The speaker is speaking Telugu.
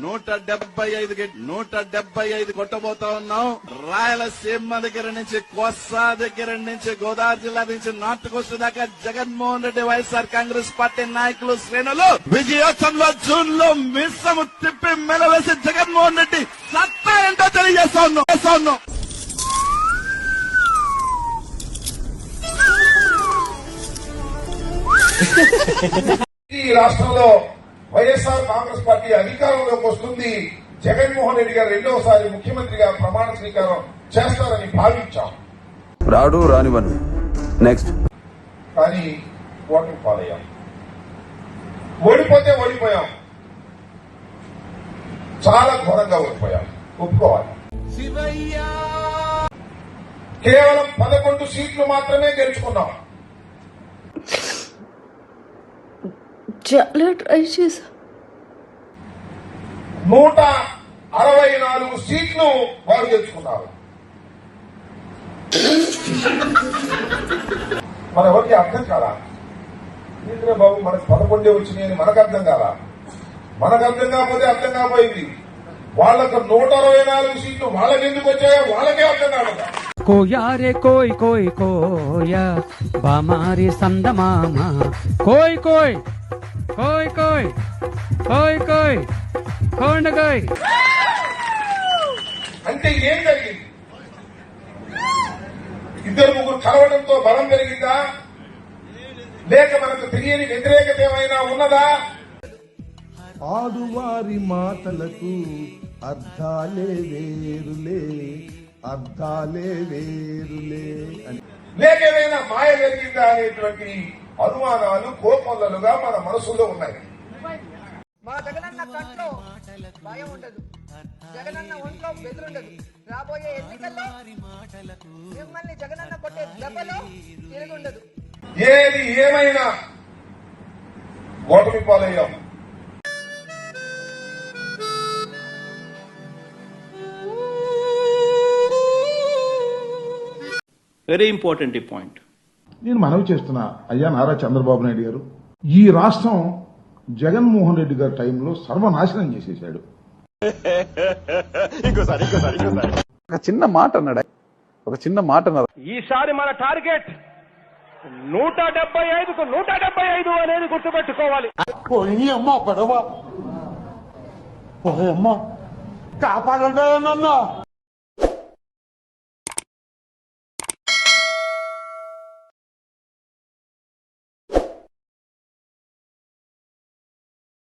175 కొట్టబోతా ఉన్నాం. రాయలసీమ దగ్గర నుంచి కోస్తా దగ్గర నుంచి గోదావరి జిల్లా నుంచి నార్త్ కోస్ట్ దాకా జగన్మోహన్ రెడ్డి వైఎస్ఆర్ కాంగ్రెస్ పార్టీ నాయకులు శ్రేణులు విజయోత్సవంలో జూన్ లో మిస్సము తిప్పి మెలవేసి జగన్మోహన్ రెడ్డి సత్తా ఏంటో తెలియజేస్తా ఉన్నాం. ఈ రాష్ట్రంలో వైఎస్ఆర్ కాంగ్రెస్ పార్టీ అధికారంలోకి వస్తుంది. జగన్మోహన్ రెడ్డి గారు రెండవసారి ముఖ్యమంత్రిగా ప్రమాణ స్వీకారం చేస్తారని భావించాం. రాడు రానివను నెక్స్ట్ కానీ ఓటమి పాలయ్యాం. ఓడిపోయాం, చాలా ఘోరంగా ఓడిపోయాం, ఒప్పుకోవాలి. కేవలం 11 సీట్లు మాత్రమే గెలుచుకున్నాం. చాలా ట్రై చేశా. 164 సీట్లు వారు గెలుచుకున్నారు. మన ఎవరికి అర్థం కాదా? ఏంటంటే బాబు మనకు 11 వచ్చినాయని మనకు అర్థం కాదా? మనకు అర్థం కాకపోతే అర్థం కాపోయింది. వాళ్ళకు 164 సీట్లు వాళ్ళకి ఎందుకు వచ్చాయో వాళ్ళకే అర్థం కాదు. కోయా రే కోయ్ కోయ్ కోయా బామారి సందమామ కోయ్ కోయ్ కోయ్ కోయ్ కోయ్ కోయ్ కోయ్. అంటే ఏం జరిగింది? 2-3 కలవడంతో బలం పెరిగిందా, లేక మనకు తెలియని వ్యతిరేకత ఏమైనా ఉన్నదా? ఆడువారి మాటలకు అర్థాలే వేరులే అని, లేక ఏమైనా మాయ జరిగిందా అనేటువంటి అనుమానాలు కోపంలుగా మన మనసులో ఉన్నాయి. మా జగనన్న కంట్లో భయం ఉండదు, జగనన్న ఒంట్లో బెదురుండదు. రాబోయే ఎన్నికల్లో మిమ్మల్ని జగనన్న కొట్టే దెబ్బలో తిరుగుండదు. ఏది ఏమైనా ఓటమి పాలయ్యాం. వెరీ ఇంపార్టెంట్ ఈ పాయింట్. నేను మనవి చేస్తున్నా, అయ్యా నారా చంద్రబాబు నాయుడు గారు, ఈ రాష్ట్రం జగన్మోహన్ రెడ్డి గారి టైంలో సర్వనాశనం చేసేశాడు. ఒక చిన్న మాట అన్నాడు. ఈసారి మన టార్గెట్ 175కు 175 అనేది గుర్తుపెట్టుకోవాలి. కాపాడండి.